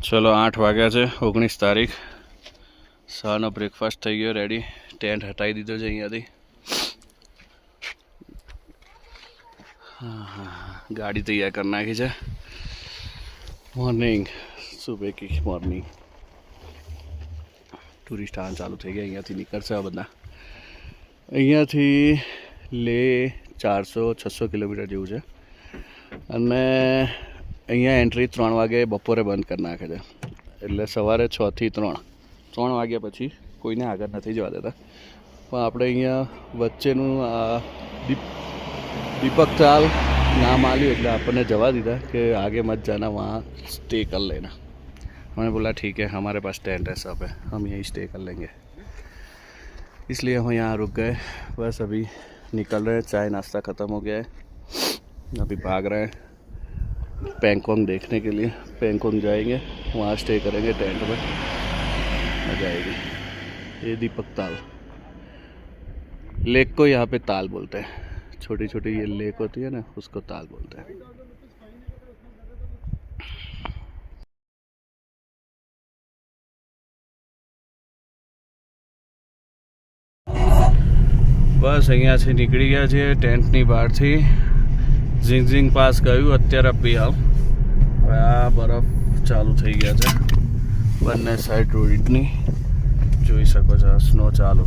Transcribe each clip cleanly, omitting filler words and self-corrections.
चलो 8 वाग्या છે 19 તારીખ સવારનો બ્રેકફાસ્ટ થઈ ગયો રેડી ટેન્ટ હટાવી દીધો છે અહીંયાથી ગાડી તૈયાર કરી નાખી છે મોર્નિંગ સુબહ की મોર્નિંગ ટુરિસ્ટ આન ચાલુ થઈ ગયા અહીંયાથી નીકળશે આ બધા અહીંયાથી લે 400-600 કિલોમીટર જેવું છે અને અહીંયા એન્ટ્રી 3 વાગે બપોરે બંધ કરી નાખે છે એટલે સવારે 6 થી 3 વાગ્યા પછી કોઈને આગળ નથી જવા દેતા પણ આપણે અહીંયા વચ્ચેનું આ दीपक ताल नाम आलियो એટલે આપણને જવા દીધા कि आगे मत जाना वहाँ स्टे कर लेना हमने बोला ठीक है हमारे पास टेंट है सब है हम यहीं स्टे कर लेंगे इसलिए हम यहाँ रुक गए बस अभी निकल रहे हैं चाय नाश्ता ख़त्म हो गया है अभी भाग रहे हैं पैंगोंग देखने के लिए पैंगोंग जाएंगे वहाँ स्टे करेंगे टेंट में मजा आएगी ये दीपक ताल लेक को यहाँ पे ताल बोलते हैं छोटी छोटी ये लेक होती है ना उसको ताल बोलते हैं बस અહીંયાથી નીકળી ગયા છે ટેન્ટની બહારથી ઝિંગઝિંગ પાસ ગયું અત્યારે બી આવ હવે આ બરફ ચાલુ થઈ ગયા છે બંને સાઈડ રોડની જોઈ શકો છો સ્નો ચાલુ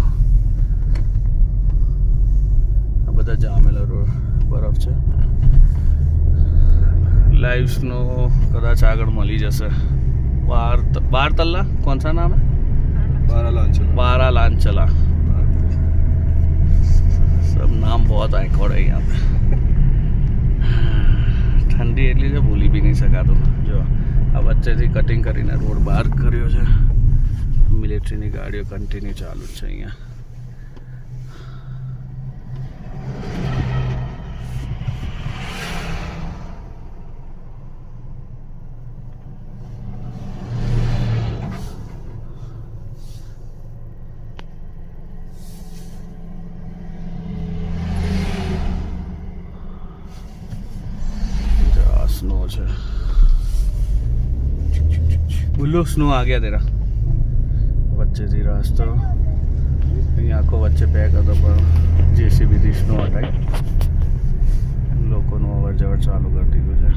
આ બધા જામેલા રોડ બરફ છે લાઈવ સ્નો કદાચ આગળ મળી જશે બાર તલ્લા कौन सा नाम है बारा लांचला सब नाम बहुत आइकॉन है यहाँ पे ठंडी એટલી છે ભૂલી બી નહીં શકાતો જો આ વચ્ચેથી કટિંગ કરીને રોડ બહાર કર્યો છે મિલિટરીની ગાડીઓ કન્ટિન્યુ ચાલુ છે અહીંયા स्नो है बुल्लू स्नो आ गया तेरा वच्चे थी रास्ता आखो वच्चे पैक હતો પણ जेसीबी થી સ્નો હટાઈ લોકોનું અવર જવર ચાલુ કરી દીધું છે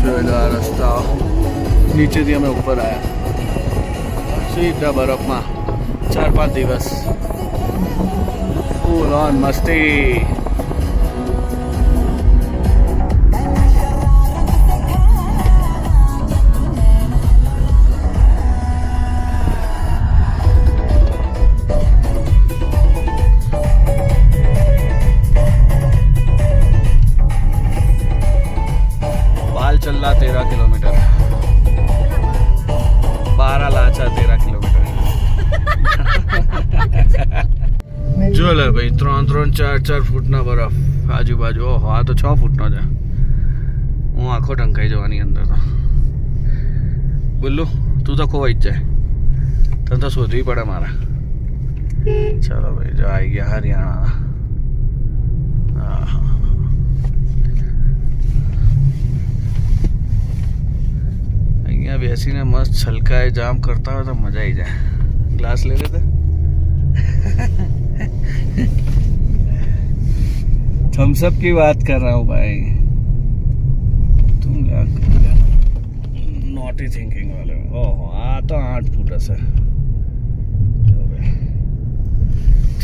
જોયેલા રસ્તા નીચેથી અમે ઉપર આવ્યા सीधा बर्फ में 4-5 दिवस फुल ऑन मस्ती बाल चल रहा 13 किलोमीटर 12 लाचा 13 किलोमीटर जो લે ભાઈ 3-4 ફૂટના બરફ આજુબાજુ ઓહો આ તો 6 ફૂટનો છે હું આખો ઢંકાઈ જવાની અંદર તો બોલું તું તો ખોવાઈ જ જાય તને તો શોધવી પડે મારે ચાલો ભાઈ જો આવી ગયા હરિયાણા અહીંયા બેસીને મસ્ત છલકાએ જામ करता हो तो मजा ही जाए ग्लास ले लेते थम्स अप की बात कर रहा हूँ भाई तुम क्या नॉटी थिंकिंग वाले ओहो आ तो 8 फूट है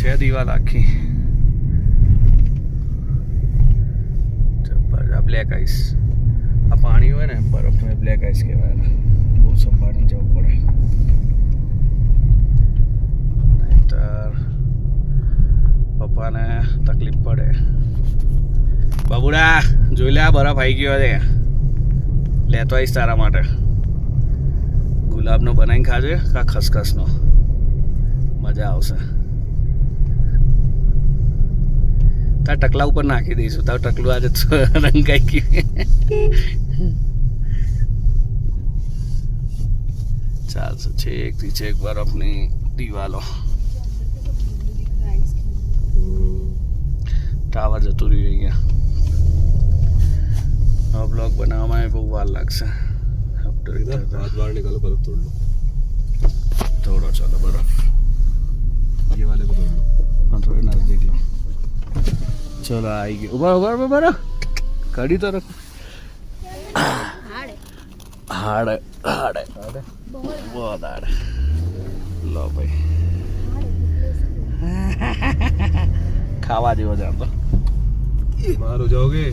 6 दीवार आखी ब्लैक आइस आ पानी हो ने बर्फ में ब्लैक आइस कहवाय बहुत संभाळी जવું પડે નહીતર પપ્પાને તકલીફ પડે બાબુડા જોઈ લે આ બરફ આવી ગયો છે લેતો આવીશ તારા માટે ગુલાબનો બનાવીને ખાજે કા ખસખસનો મજા આવશે તાર ટકલા ઉપર નાખી દઈશું તાર ટકલું આજે રંગાઈ ગયું ચાલશે છેકથી છેક બરફની દિવાલો ટાવર જતું રહ્યું અહીંયા. આ બ્લોગ બનાવવામાં બહુ વાર લાગશે. हाथ बाहर निकालो, बर्फ तोड़ लो. થોડો ચાલો બરફ ये वाले को तोड़ लो. हाँ थोड़े नजदीक लो. चलो आएगी. उभा उभा उभा उभा कड़ी तो रखो. हाड़ है हाड़ है बहुत हाड़ है. लो भाई खावा जेવો છે આમ તો. बाहर हो जाओगे.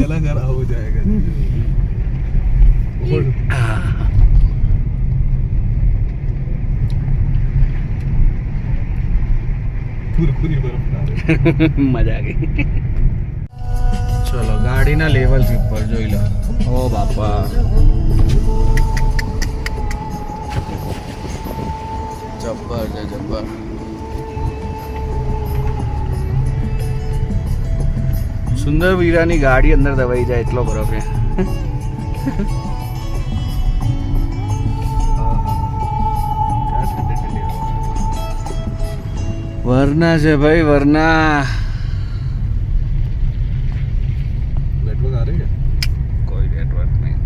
गला खराब हो जाएगा. पूरी बर्फ खा रहे. મજા આ ગઈ. ચલો ગાડીના લેવલથી ઉપર જોઈ લો. ઓ બાપા જબ્બર છે જબ્બર. સુંદર વીરાની ગાડી અંદર દબાઈ જાય એટલો બરફ છે. વરના છે ભાઈ વરના. नेटवर्क आ रही है. કોઈ નેટવર્ક નહીં.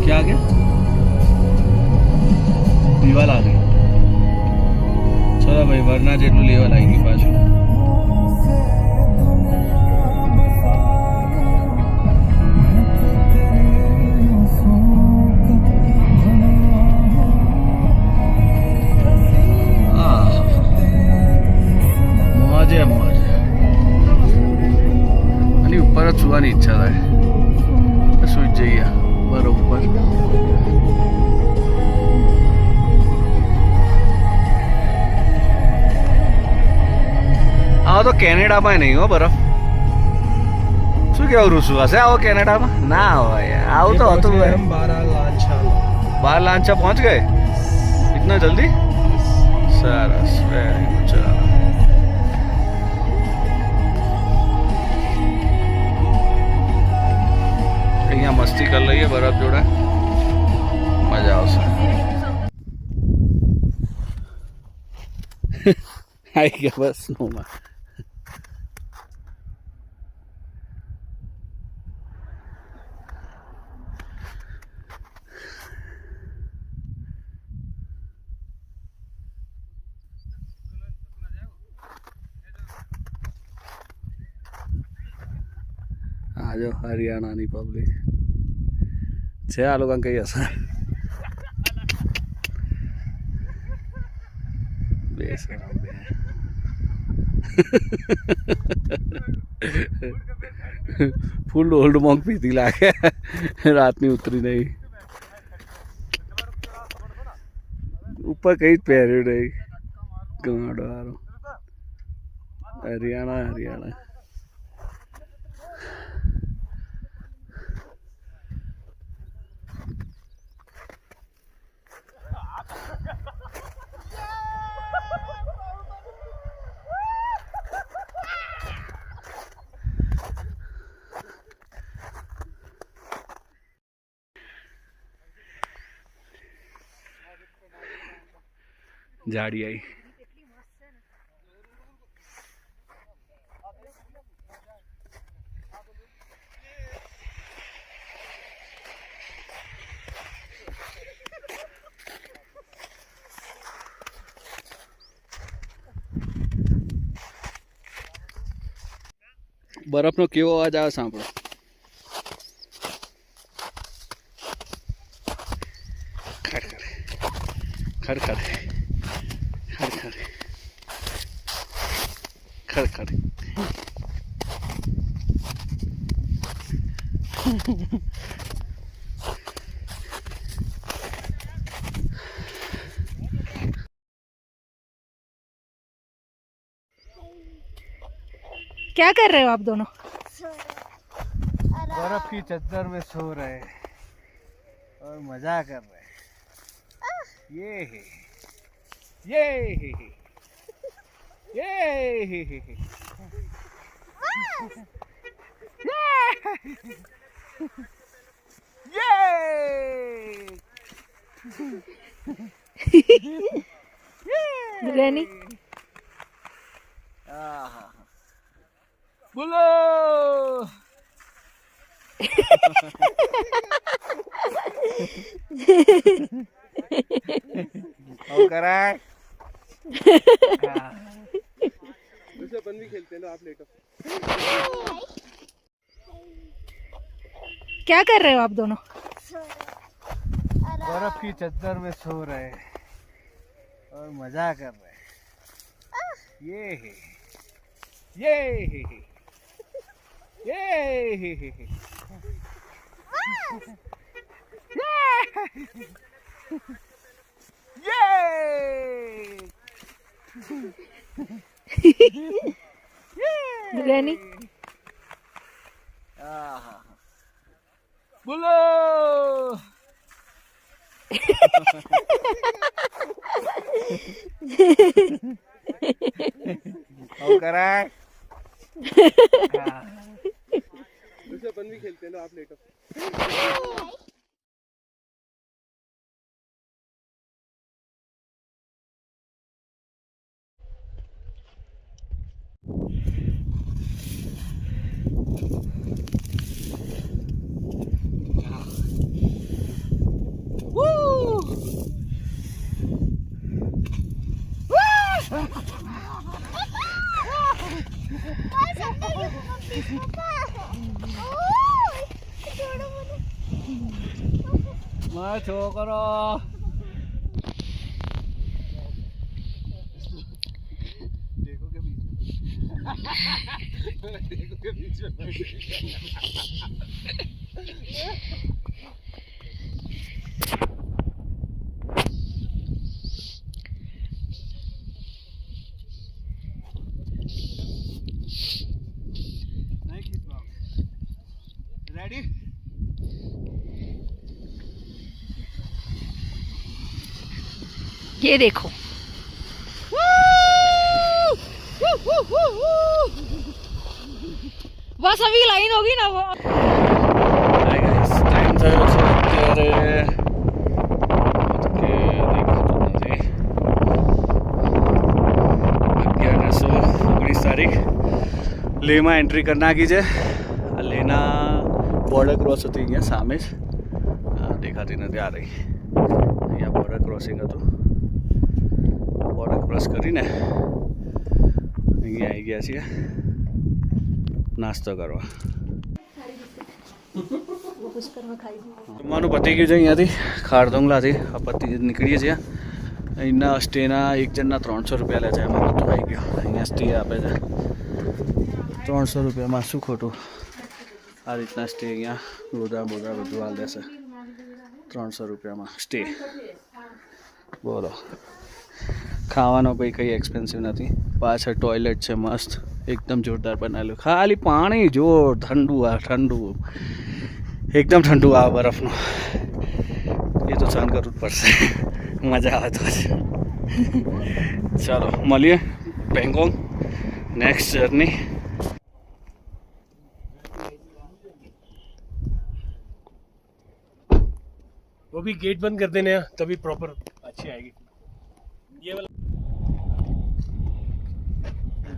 क्या आ गया? દીવાલ आ गई. चलो भाई वरना જેટલું લેવલ આવી ગયું પાછું. મોજે મોજ. આની ઉપર જ સુવાની ઈચ્છા થાય. સુઈ જઈએ બરોબર. આવો તો કેનેડામાં નહીં હો બરફ. શું કેવું રૂસું હશે આવો કેનેડામાં? ના હોય આવું તો હતું. हम 12 लांचा पहुंच गए इतना जल्दी. सरस वेरी गुड. चलो અહીંયા મસ્તી કરી લઈએ બરફ જોડે. મજા આવશે. આવી ગયા બસ સ્નોમાં. આજો હરિયાણાની પબ્લિક છે આ લોકો કઈ હશે. ફૂલ ઓલ્ડ મોંગ પીતી લાગે. રાતની ઉતરી નહીં. ઉપર કઈ જ પહેર્યું નહીં. ગાડો હારો. હરિયાણા હરિયાણા. જાડી આવી. બરફનો કેવો અવાજ આવે સાંભળો. ખડખડ ખડખડ क्या कर रहे हो आप दोनों? बर्फ की चद्दर में सो रहे हैं और मजा कर रहे हैं। ये है ये है ये है बिरयानी बोलो और करा वैसे अपन भी खेलते हैं ना, आप लेटो। क्या कर रहे हो आप दोनों? बर्फ की चद्दर में सो रहे हैं और मजा कर रहे हैं। ये है ये है ये है बिरयानी बोलो और करा वैसे अपन भी खेलते हैं ना, आप लेटो। मैं छोकरो देखो के बीच में देखो के बीच में रेडी ये देखो बस अभी लाइन होगी ना वो। હાય ગાઈસ, ટાઈમ થયો છે અત્યારે કે દેખાતું નથી 11/19 તારીખ લેહમાં એન્ટ્રી કરી નાખી છે. આ લેહના બોર્ડર ક્રોસ હતી અહીંયા સામે જ, દેખાતી નથી આ રહી. અહીંયા બોર્ડર ક્રોસિંગ હતું. બોર્ડર ક્રોસ કરીને અહીંયા આવી ગયા છીએ નાસ્તો કરવા. જમવાનું પતી ગયું છે અહીંયાથી ખારદોંગલાથી. આ પતી નીકળીએ છીએ. અહીંના સ્ટેના એક જણના 300 રૂપિયા લે છે. એમાં બધું આવી ગયું. અહીંયા સ્ટે આપે છે 300 રૂપિયામાં. શું ખોટું? આ રીતના સ્ટે અહીંયા ગોદા બોદા બધું આ લેશે 300 રૂપિયામાં સ્ટે. બોલો, ખાવાનો ભાઈ કંઈ એક્સપેન્સિવ નથી. પાછળ ટોયલેટ છે મસ્ત, એકદમ જોરદાર બનાવેલું. ખાલી પાણી જો ઠંડુ આ ઠંડુ, એકદમ ઠંડુ આ બરફનું. એ તો સહન કરવું જ પડશે. મજા આવે તો જ. ચાલો મળીએ બેંગકોક नेक्स्ट जर्नी. वो भी गेट बंद कर देने तभी प्रॉपर अच्छी आएगी. ये वाला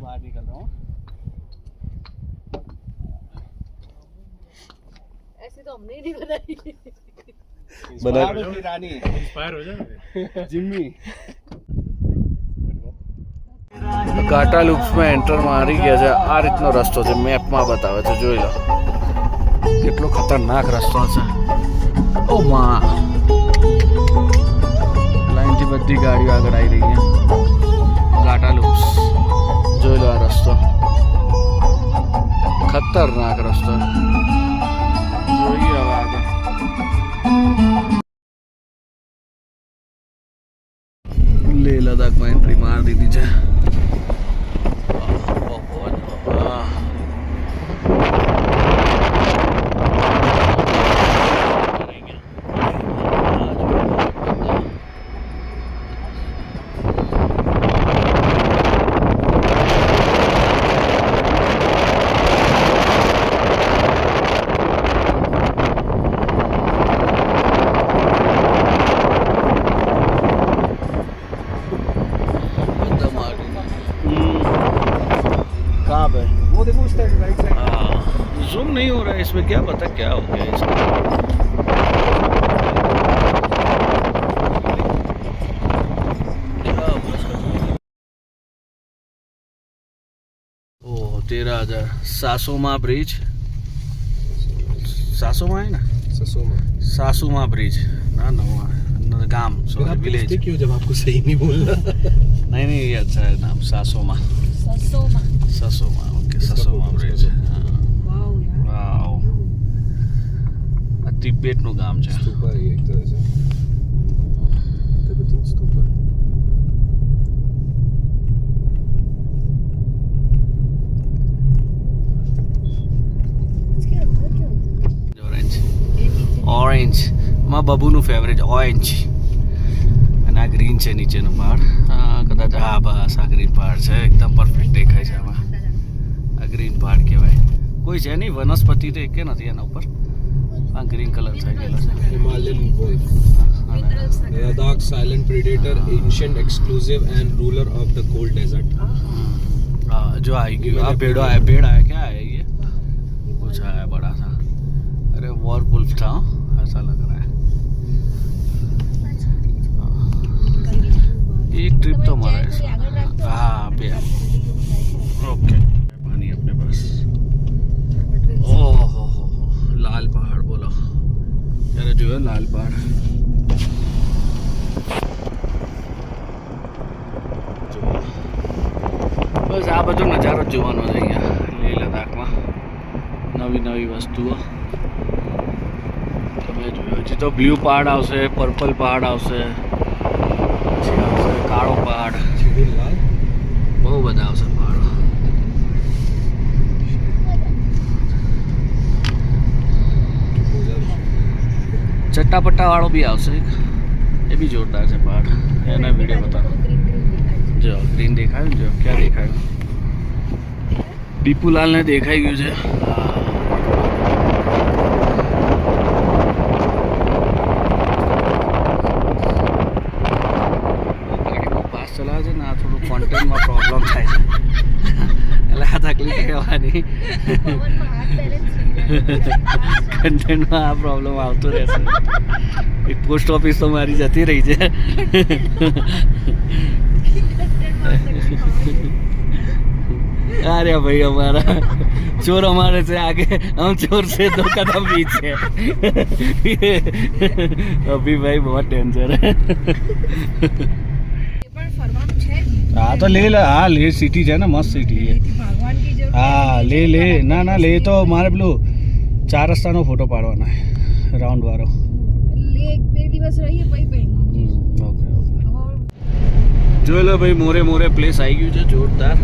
बाहर निकल रहा हूँ. ऐसे तो हमने ही नहीं बनाई. बना रानी इंस्पायर हो जाए जिम्मी. ઘાટા લૂપ્સમાં એન્ટર મારી ગયા છે. આ રીતનો રસ્તો છે, મેપમાં બતાવે છે. જોઈ લો કેટલો ખતરનાક રસ્તો છે. ઓ માં લાઈનથી બધી ગાડીઓ આગળ આવી રહી છે. ગાટા લૂપ્સ જોઈ લો. આ રસ્તો ખતરનાક રસ્તો. જોઈએ હવે આગળ. લેહ લદ્દાખમાં એન્ટ્રી મારી દીધી છે. कहाँ पे? वो देखो उस साइड राइट साइड. हाँ, जूम नहीं हो रहा है इसमें. क्या पता क्या हो गया इसका. ओह 13,000. सासोमा ब्रिज. सासोमा है ना. सासुमा ब्रिज ना गांव सॉरी विलेज. क्यों जब आपको सही नहीं बोलना. नहीं नहीं ये अच्छा है नाम. सासोमा. ससोमा. Okay ससोमा bridge. વાવ યાર. વાવ. આ તિબેટનું ગામ છે. स्तूपा है एक तरह से. तिब्बतन स्तूपा. ઓરેન્જ માં બબુનું ફેવરેટ ઓરેન્જ. અને આ ગ્રીન છે નીચેનો પહાડ. કદાચ હા બસ આ ગ્રીન પહાડ છે. એકદમ પરફેક્ટ દેખાય છે આમાં. આ ગ્રીન પહાડ કહેવાય. કોઈ છે નહીં વનસ્પતિ તો એકે નથી એના ઉપર. આ ગ્રીન કલર થઈ ગયેલો છે. Himalayan wolf. Ladakh silent predator, ancient exclusive and ruler of the cold desert. हाँ जो आई गई. हाँ पेड़ आया. पेड़ आया क्या है ये. कुछ आया बड़ा सा. अरे वॉर वुल्फ था ऐसा लग रहा है. एक ट्रिप तो हमारा है. हाँ पे ओके. पानी अपने पास. ओह लाल पहाड़ बोलो यार. जो है लाल पहाड़. બસ આ બધો નજારો જોવાનો છે અહીંયા લેહ લદ્દાખમાં. નવી નવી વસ્તુઓ તમે જોયો. હજી તો બ્લુ પહાડ આવશે, પર્પલ પહાડ આવશે, પછી આવશે કાળો પહાડ. બહુ બધા આવશે પહાડો. ચટ્ટાપટ્ટા વાળો બી આવશે. એ બી જોરદાર છે પહાડ. એના વિડીયો બતાવો. જો ગ્રીન દેખાયું. જો ક્યાં દેખાયું. દીપુલાલને દેખાઈ ગયું છે. ગાડીમાં પાસ ચલાવે છે ને આ થોડું કોન્ટેન્ટમાં પ્રોબ્લેમ થાય છે. એટલે આ તકલીફ કહેવાની. કન્ટેન્ટમાં આ પ્રોબ્લેમ આવતો રહેશે. એક પોસ્ટ ઓફિસ તો મારી જતી રહી છે. अरे भाई हमारा चोर हमारे से आगे, हम चोर से 2 कदम पीछे. अभी भाई बहुत डेंजर है. हाँ तो ले ला. हाँ ले सिटी है ना मस्त सिटी है. हाँ ले ले ना ना ले तो मारे પેલું 4 રસ્તાનો ફોટો પાડવાનો है રાઉન્ડ વાળો. બે દિવસ રહીએ પછી ઓકે ઓકે. જોઈ લો ભાઈ મોરે મોરે પ્લેસ આવી ગયું છે જોરદાર.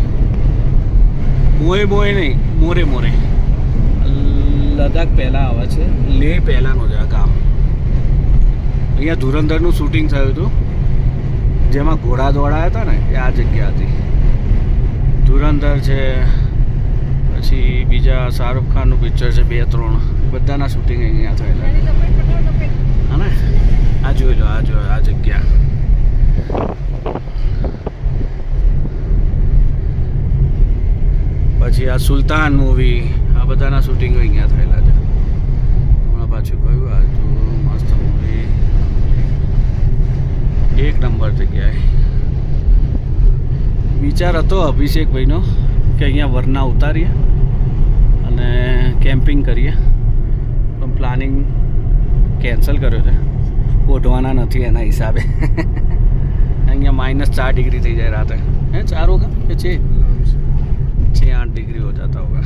મોએ મોએ નહીં મોરે મોરે. લદ્દાખ પહેલાં આવે છે. લેહ પહેલાંનું છે આ ગામ. અહીંયા ધુરંધરનું શૂટિંગ થયું હતું જેમાં ઘોડા દોડાયા હતા ને એ આ જગ્યા હતી. ધુરંધર છે, પછી બીજા શાહરુખ ખાનનું પિક્ચર છે 2-3. બધાના શૂટિંગ અહીંયા થયેલા. હા ને આ જોઈ લો. આ જો આ જગ્યા. પછી આ સુલતાન મૂવી. આ બધાના શૂટિંગ અહીંયા થયેલા છે. હમણાં પાછું કહ્યું આ જો મસ્ત મૂવી. એક નંબર જગ્યાએ. વિચાર હતો અભિષેકભાઈનો કે અહીંયા વરના ઉતારીએ અને કેમ્પિંગ કરીએ, પણ પ્લાનિંગ કેન્સલ કર્યો છે. ઓઢવાના નથી એના હિસાબે. અહીંયા -4 डिग्री થઈ જાય રાતે હે 4 होगा કે 6-8 डिग्री हो जाता होगा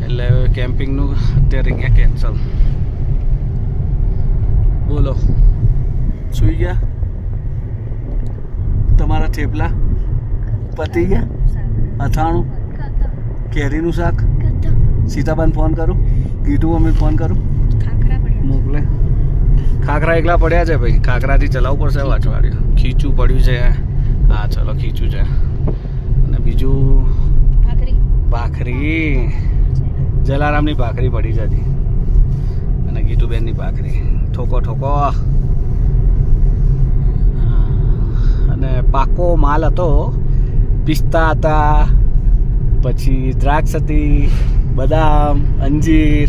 એટલે કેમ્પિંગનું અત્યારે અહીંયા કેન્સલ બોલો સુઈ ગયા તમારા થેપલા પતી ગયા અથાણું કેરીનું શાક સીતાબાન ફોન કરું ગીટુ મમ્મી ફોન કરું મોકલે ખાખરા એકલા પડ્યા છે ભાઈ ખાખરાથી ચલાવવું પડશે વાંચવાડ્યું ખીચું પડ્યું છે હા ચલો ખીચું છે અને બીજું ભાખરી જલારામની ભાખરી પડી છે હજી અને ગીતુબેનની ભાખરી ઠોકો ઠોકો અને પાકો માલ હતો પિસ્તા હતા પછી દ્રાક્ષ હતી બદામ અંજીર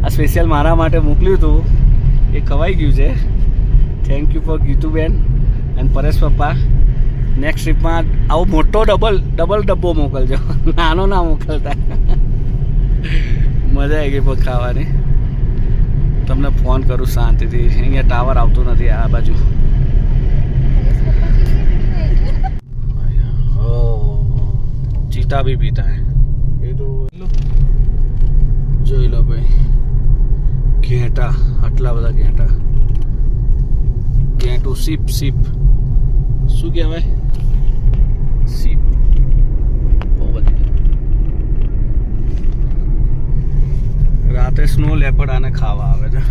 આ સ્પેશિયલ મારા માટે મોકલ્યું હતું એ ખવાઈ ગયું છે thank you for Gituben and Paresh પપ્પા નેક્સ્ટ ટ્રીપમાં આવો મોટો ડબલ ડબ્બો મોકલજો નાનો ના મોકલતા મજા આવી ગઈ પણ ખાવાની તમને ફોન કરું શાંતિથી અહીંયા ટાવર આવતું નથી આ બાજુ ચીતા भी पीता है ये तो જોઈ લો ભાઈ ઘેટા આટલા બધા ઘેટા ઘેટું સીપ શું કહેવાય સીપ બહુ બધી રાતે સ્નો લેપર્ડ આને ખાવા આવે છે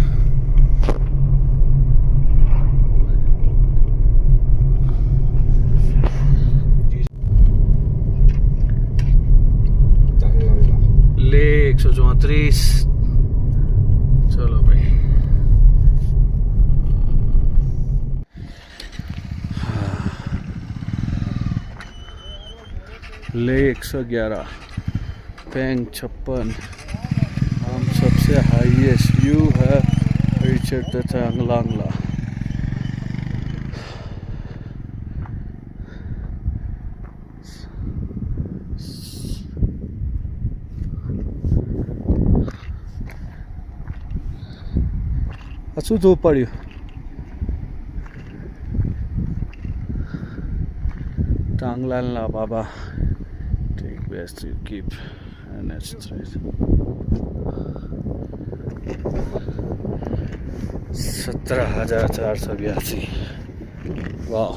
ले 134 चलो भाई ले 111 पेंग 56 हम सबसे हाईएस्ट व्यू है रिचर्ड चांगलांगला શું ધૂપ પડ્યું ટાંગલાલના બાબા take best you keep and H 17,482 વાહ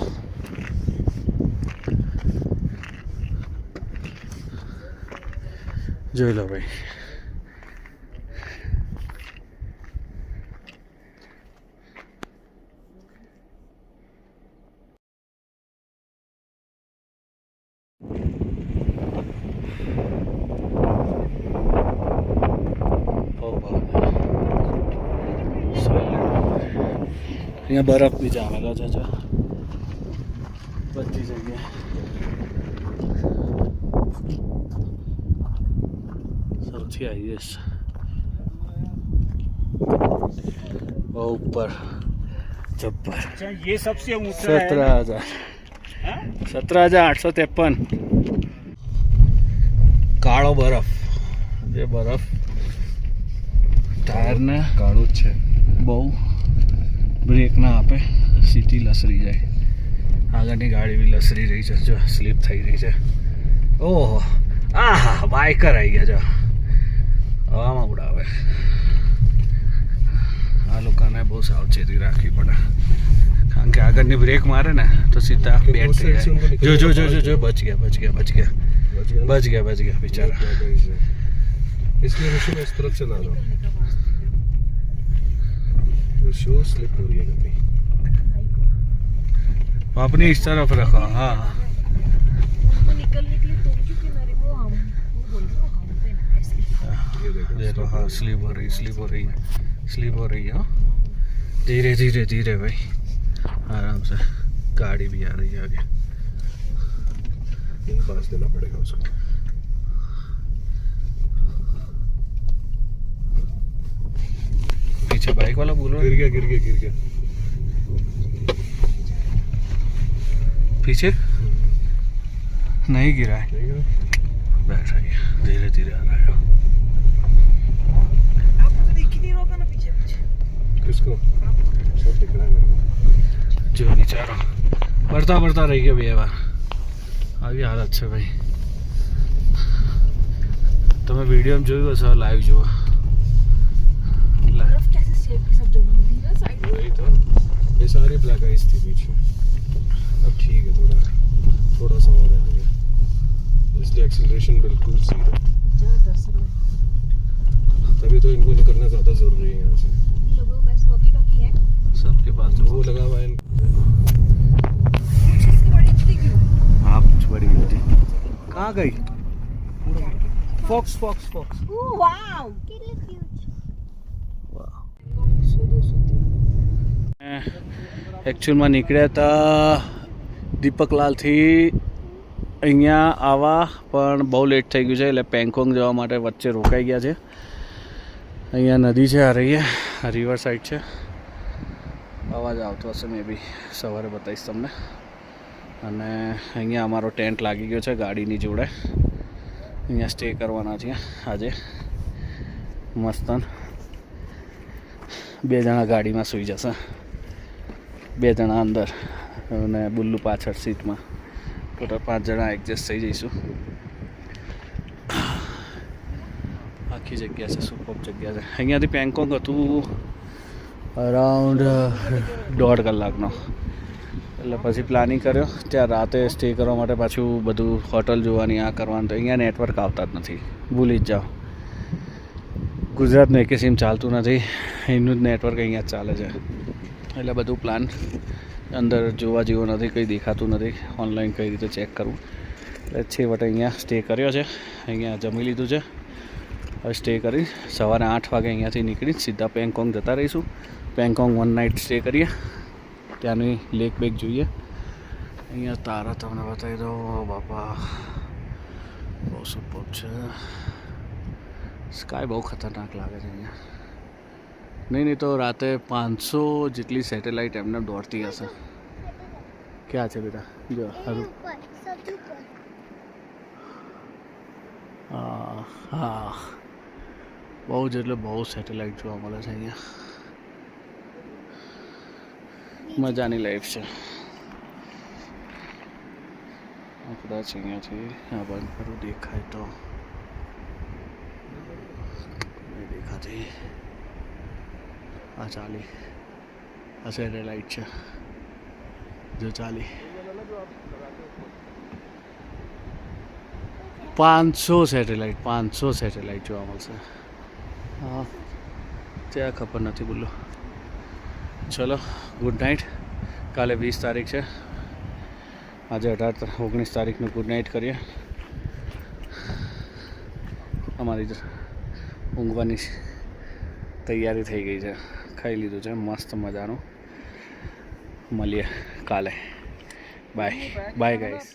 જોઈ લો ભાઈ અહીંયા બરફ બી જામેલો છે જો બધી જગ્યાએ સૌથી હાઈએસ્ટ બહુ ઉપર જબ્બર ये सबसे ऊंचा 17,853 કાળો બરફ જે બરફ ટાયરને કાળું જ છે બહુ બ્રેક ના આપે સીટી લસરી જાય આગળની ગાડી બી લસરી રહી છે જો સ્લીપ થઈ રહી છે ઓહો આહા બાઇકર આવી ગયા જો હવામાં ઉડાવે આ લોકોને બહુ સાવચેતી રાખવી પડે કારણ કે આગળની બ્રેક મારે ને તો સીધા બેટ થઈ જાય જો જો જો જો બચ ગયા बेचारा इसलिए ऋषि मैं इस तरफ से ला रहा हूँ ऋषि स्लिप हो रही है कभी अपनी इस तरफ रखो हाँ देखो हाँ स्लिप हो रही है धीरे धीरे भाई आराम से गाड़ी भी आ रही है आगे पास देना पड़ेगा उसको पीछे बाइक वाला बोल रहा है गिर गया पीछे नहीं गिरा है बैठ रही है धीरे धीरे आ रहा है किसको सब दिख रहा है मेरे को જો બિચારો ભરતા રહી ગયો 2 વાર. આવી હાલત છે ભાઈ. તમે વિડીયોમાં જોયું હશે, લાઈવ જુઓ. बर्फ कैसे शेप के सब जगह मिली ना साइड में. वही तो ये सारी ब्लैक आइस थी बीच में. अब ठीक है, थोड़ा सा और है आगे, इसलिए एक्सेलरेशन बिल्कुल जीरो. जबरदस्त है. तभी तो इनको निकलना ज़्यादा ज़रूरी है यहाँ से. इन लोगों के पास वॉकी टॉकी है. सबके पास वो लगा हुआ है इसकी बड़ी थी क्यों. आप बड़ी होती. कहाँ गई? फॉक्स. Oh wow. कितने क्यूट. वाह. 200 એકચ્યુઅલમાં નીકળ્યા હતા દીપકલાલથી અહીંયા આવવા, પણ બહુ લેટ થઈ ગયું છે એટલે પેંગોંગ જવા માટે વચ્ચે રોકાઈ ગયા છે. અહીંયા નદી છે, આ રહી આ રિવર સાઈડ છે. અવાજ આવતો હશે, મે બી સવારે બતાવીશ તમને. અને અહીંયા અમારો ટેન્ટ લાગી ગયો છે ગાડીની જોડે. અહીંયા સ્ટે કરવાના છે આજે મસ્તન. 2 જણા ગાડીમાં સૂઈ જશે, 2 જણા અંદર અને બુલ્લુ પાછળ સીટમાં. ટોટલ 5 જણા એડજસ્ટ થઈ જઈશું. આખી જગ્યા છે, સુપર જગ્યા છે. અહીંયાથી પેંગોંગ હતું અરાઉન્ડ 1.5 કલાકનો. એટલે પછી પ્લાનિંગ કર્યો ત્યાં રાતે સ્ટે કરવા માટે. પાછું બધું હોટલ જોવાની, આ કરવાનું. તો અહીંયા નેટવર્ક આવતા જ નથી, ભૂલી જ જાઓ. ગુજરાતનું એકે સિમ ચાલતું નથી, એનું જ નેટવર્ક અહીંયા જ ચાલે છે. એટલે બધું પ્લાન અંદર જોવા જેવું નથી, કંઈ દેખાતું નથી. ઓનલાઈન કઈ રીતે ચેક કરવું. એટલે છેવટે અહીંયા સ્ટે કર્યો છે. અહીંયા જમી લીધું છે. હવે સ્ટે કરી સવારે 8 વાગે અહીંયાથી નીકળી સીધા પેંગોંગ જતા રહીશું. પેંગોંગ 1 નાઇટ સ્ટે કરીએ, ત્યાંની લેક બેક જોઈએ. અહીંયા તારા તમને બતાવી દો બાપા, બહુ સુપર છે. સ્કાય બહુ ખતરનાક લાગે છે અહીંયા. નહીં તો રાતે 500 જેટલી સેટેલાઇટ એમને દોડતી હશે. ક્યાં છે બેટા? જો સારું. હા, બહુ જ એટલે બહુ સેટેલાઇટ જોવા મળે છે અહીંયા. મજાની લાઈફ છે. કદાચ અહીંયાથી આ બંધ કરું, દેખાય તો. નહીં દેખાતી. આ ચાલી, આ સેટેલાઇટ છે જો ચાલી. 500 સેટેલાઇટ જોવા મળશે. હા, ત્યાં ખબર નથી બોલો. ચલો, ગુડ નાઇટ. કાલે 20 તારીખ છે, આજે 19 તારીખનું ગુડ નાઇટ કરીએ. અમારી ઊંઘવાની તૈયારી થઈ ગઈ છે. ખાઈ લીધું છે મસ્ત મજાનું. મળીએ કાલે. Bye guys.